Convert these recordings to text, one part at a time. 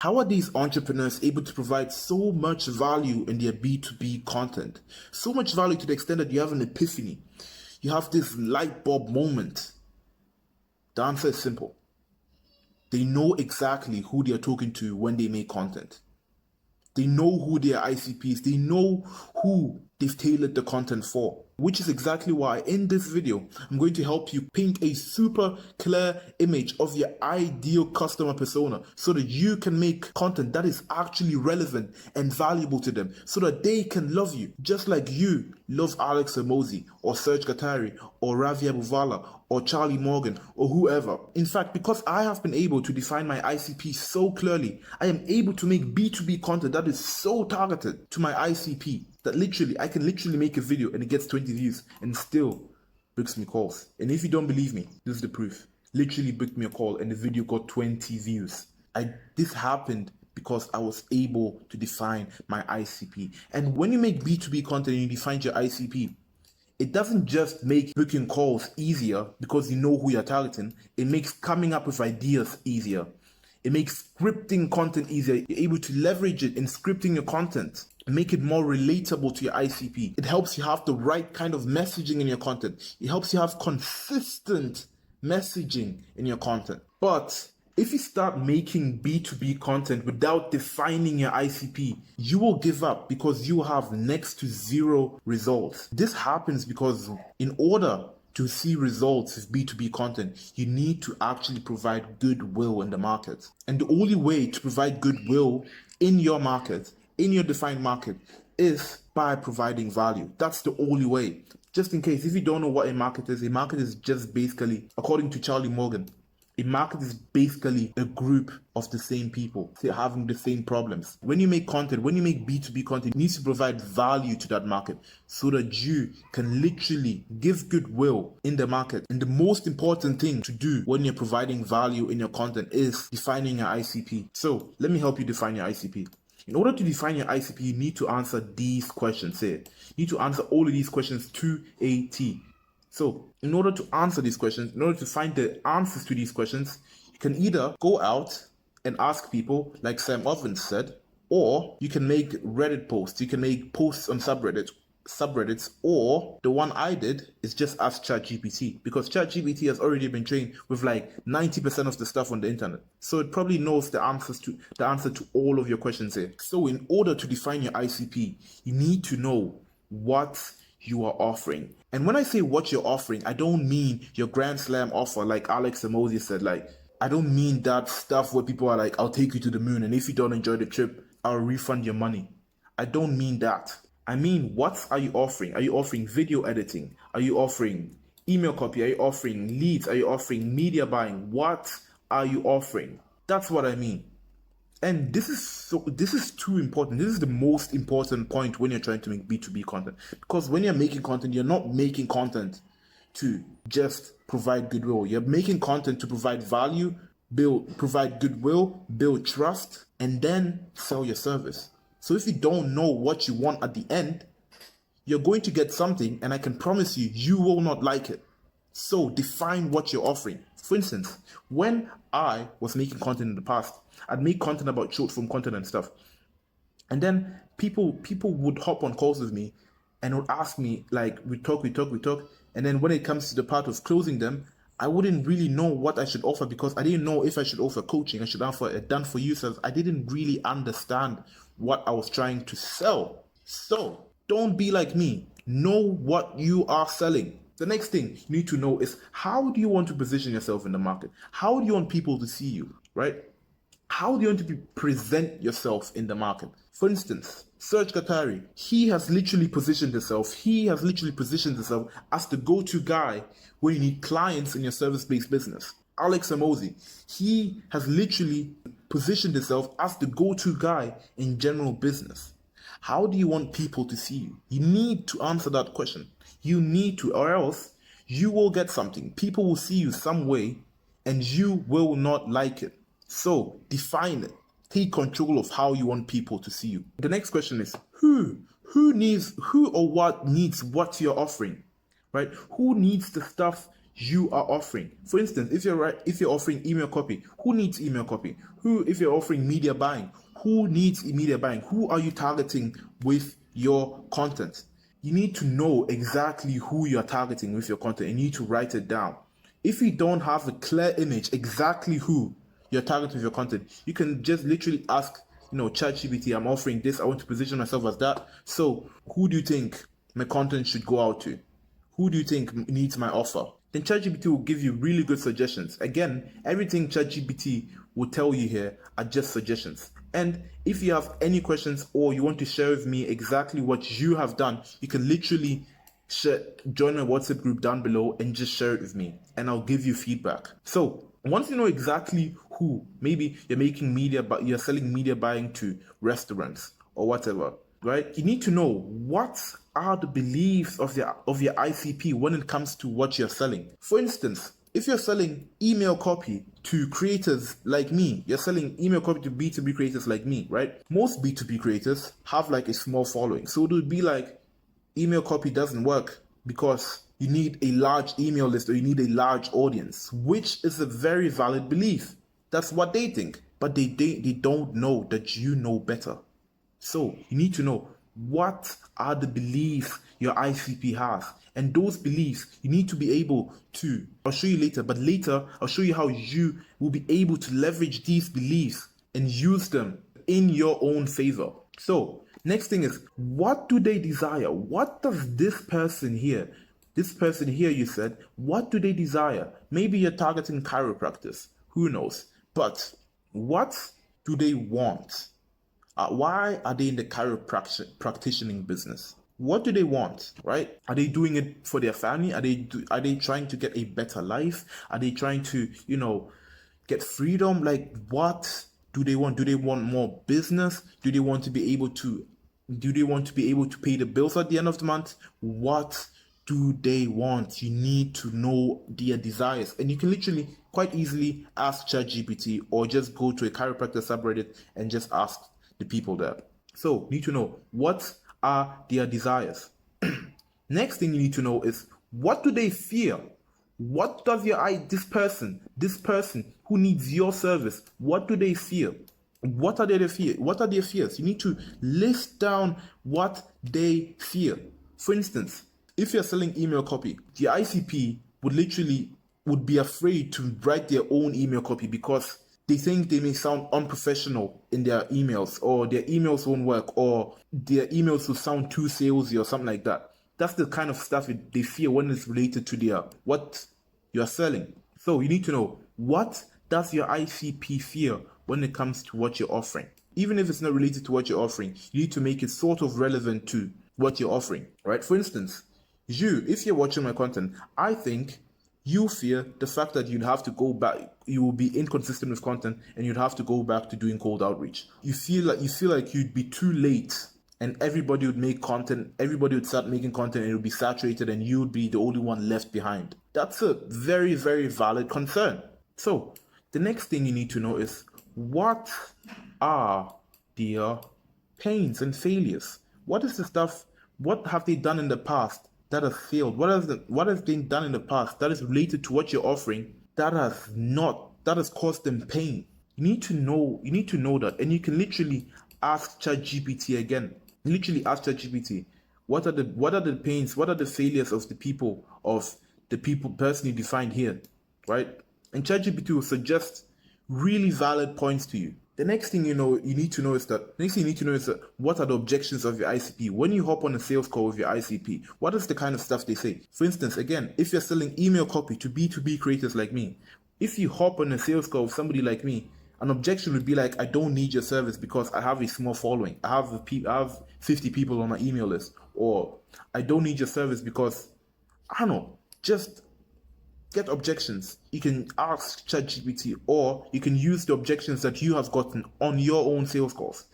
How are these entrepreneurs able to provide so much value in their B2B content? So much value to the extent that you have an epiphany. You have this light bulb moment. The answer is simple. They know exactly who they are talking to when they make content. They know who their ICPs, they know who they've tailored the content for, which is exactly why in this video, I'm going to help you paint a super clear image of your ideal customer persona so that you can make content that is actually relevant and valuable to them so that they can love you just like you love Alex Hormozi or Serge Katari or Ravi Abuvala or Charlie Morgan or whoever. In fact, because I have been able to define my ICP so clearly, I am able to make B2B content that is so targeted to my ICP that I can literally make a video and it gets 20 views and still books me calls. And if you don't believe me, this is the proof. Literally booked me a call and the video got 20 views. This happened because I was able to define my ICP. And when you make B2B content and you define your ICP, it doesn't just make booking calls easier because you know who you're targeting. It makes coming up with ideas easier. It makes scripting content easier. You're able to leverage it in scripting your content and make it more relatable to your ICP. It helps you have the right kind of messaging in your content. It helps you have consistent messaging in your content. But if you start making B2B content without defining your ICP, you will give up because you have next to zero results. This happens because in order to see results with B2B content, you need to actually provide goodwill in the market. And the only way to provide goodwill in your market, in your defined market, is by providing value. That's the only way. Just in case, if you don't know what a market is just basically, according to Charlie Morgan, a market is basically a group of the same people having the same problems. When you make content, when you make B2B content, you need to provide value to that market so that you can literally give goodwill in the market. And the most important thing to do when you're providing value in your content is defining your ICP. So let me help you define your ICP. In order to define your ICP, you need to answer these questions here. You need to answer all of these questions to a T. So in order to answer these questions, in order to find the answers to these questions, you can either go out and ask people like Sam Ovens said, or you can make Reddit posts. You can make posts on subreddits, or the one I did is just ask ChatGPT, because ChatGPT has already been trained with like 90% of the stuff on the internet. So it probably knows the answer to all of your questions here. So in order to define your ICP, you need to know what you are offering. And when I say what you're offering, I don't mean your Grand Slam offer like Alex Hormozi said. Like, I don't mean that stuff where people are like, I'll take you to the moon, and if you don't enjoy the trip, I'll refund your money. I don't mean that. I mean, what are you offering? Are you offering video editing? Are you offering email copy? Are you offering leads? Are you offering media buying? What are you offering? That's what I mean. And this is too important. This is the most important point when you're trying to make B2B content. Because when you're making content, you're not making content to just provide goodwill. You're making content to provide value, provide goodwill, build trust, and then sell your service. So if you don't know what you want at the end, you're going to get something, and I can promise you, you will not like it. So define what you're offering. For instance, when I was making content in the past, I'd make content about short form content and stuff. And then people would hop on calls with me and would ask me, like, we talk. And then when it comes to the part of closing them, I wouldn't really know what I should offer because I didn't know if I should offer coaching, I should offer a done for you service. I didn't really understand what I was trying to sell. So don't be like me. Know what you are selling. The next thing you need to know is, how do you want to position yourself in the market? How do you want people to see you, right? How do you want to present yourself in the market? For instance, Serge Katari, he has literally positioned himself as the go-to guy when you need clients in your service-based business. Alex Hormozi, he has literally positioned himself as the go-to guy in general business. How do you want people to see you? You need to answer that question. You need to, or else you will get something. People will see you some way and you will not like it. So define it. Take control of how you want people to see you. The next question is, who or what needs what you're offering, right? Who needs the stuff you are offering. For instance, if you're offering email copy, who needs email copy? If you're offering media buying, who needs media buying? Who are you targeting with your content? You need to know exactly who you're targeting with your content, and you need to write it down. If you don't have a clear image exactly who you're targeting with your content, you can just literally ask, ChatGPT, I'm offering this, I want to position myself as that. So who do you think my content should go out to? Who do you think needs my offer? Then ChatGPT will give you really good suggestions. Again, everything ChatGPT will tell you here are just suggestions. And if you have any questions or you want to share with me exactly what you have done, you can literally join my WhatsApp group down below and just share it with me, and I'll give you feedback. So once you know exactly who, maybe you're making media, but you're selling media buying to restaurants or whatever, right? You need to know what are the beliefs of your ICP when it comes to what you're selling. For instance, if you're selling email copy to creators like me, you're selling email copy to B2B creators like me, right? Most B2B creators have like a small following. So it would be like, email copy doesn't work because you need a large email list or you need a large audience, which is a very valid belief. That's what they think, but they don't know that you know better. So you need to know what are the beliefs your ICP has. And those beliefs, you need to be able to, I'll show you later, but later I'll show you how you will be able to leverage these beliefs and use them in your own favor. So next thing is, what do they desire? What does this person here you said, what do they desire? Maybe you're targeting chiropractors, who knows? But what do they want? Why are they in the chiropracticing business? What do they want, right? Are they doing it for their family? Are they trying to get a better life? Are they trying to, get freedom? Like, what do they want? Do they want more business? Do they want to be able to pay the bills at the end of the month? What do they want? You need to know their desires. And you can literally quite easily ask ChatGPT or just go to a chiropractor subreddit and just ask the people there. So you need to know what are their desires. Next thing you need to know is, what do they fear? What does this person who needs your service, what do they fear? What are their fears? What are their fears? You need to list down what they fear. For instance, if you're selling email copy, the ICP would be afraid to write their own email copy because they think they may sound unprofessional in their emails, or their emails won't work, or their emails will sound too salesy or something like that. That's the kind of stuff they fear when it's related to what you're selling. So you need to know, what does your ICP fear when it comes to what you're offering? Even if it's not related to what you're offering, you need to make it sort of relevant to what you're offering, right? For instance, if you're watching my content, I think you fear the fact that you'd have to go back, you will be inconsistent with content, and you'd have to go back to doing cold outreach. You feel like you'd be too late, and everybody would make content, everybody would start making content, and it would be saturated, and you would be the only one left behind. That's a very, very valid concern. So the next thing you need to know is, what are their pains and failures? What is the stuff, what have they done in the past that has failed? What has been done in the past that is related to what you're offering that has caused them pain? You need to know that, and you can literally ask ChatGPT again. Literally ask ChatGPT, what are the pains, what are the failures of the person you defined here, right? And ChatGPT will suggest really valid points to you. The next thing you need to know is that what are the objections of your ICP? When you hop on a sales call with your ICP, what is the kind of stuff they say? For instance, again, if you're selling email copy to B2B creators like me, if you hop on a sales call with somebody like me, an objection would be like, I don't need your service because I have a small following. I have 50 people on my email list. Or I don't need your service because, I don't know, just get objections. You can ask ChatGPT, or you can use the objections that you have gotten on your own sales calls.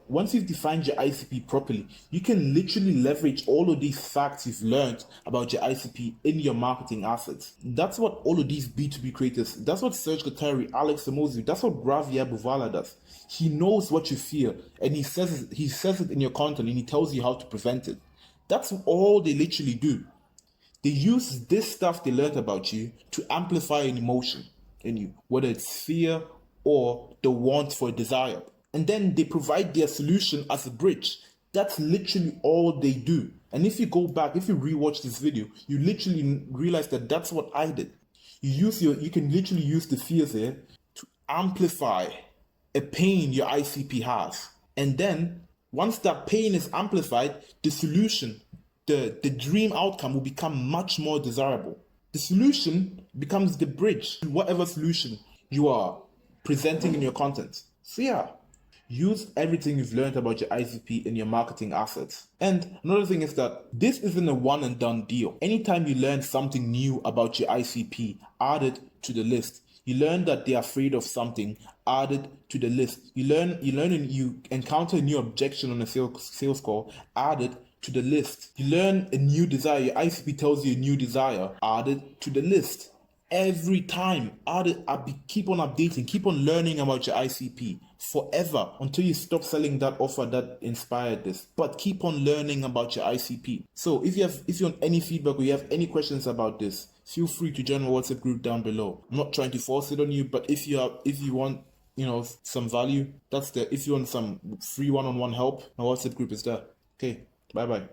Once you've defined your ICP properly, you can literally leverage all of these facts you've learned about your ICP in your marketing assets. That's what all of these B2B creators, that's what Serge Guattari, Alex Hormozi, that's what Gravia Buvala does. He knows what you fear, and he says it in your content, and he tells you how to prevent it. That's all they literally do. They use this stuff they learned about you to amplify an emotion in you, whether it's fear or the want for a desire. And then they provide their solution as a bridge. That's literally all they do. And if you go back, if you rewatch this video, you literally realize that that's what I did. You can literally use the fears there to amplify a pain your ICP has. And then once that pain is amplified, the solution, the dream outcome will become much more desirable. The solution becomes the bridge to whatever solution you are presenting in your content. So yeah, use everything you've learned about your ICP in your marketing assets. And another thing is that this isn't a one and done deal. Anytime you learn something new about your ICP, add it to the list. You learn that they're afraid of something, add it to the list. You encounter a new objection on a sales call, add it to the list. You learn a new desire, your ICP tells you a new desire, add it to the list. Every time, keep on updating, keep on learning about your ICP forever until you stop selling that offer that inspired this. But keep on learning about your ICP. So if you want any feedback or you have any questions about this, feel free to join my WhatsApp group down below. I'm not trying to force it on you, but if you want some value, that's there. If you want some free one-on-one help, my WhatsApp group is there. Okay, bye bye.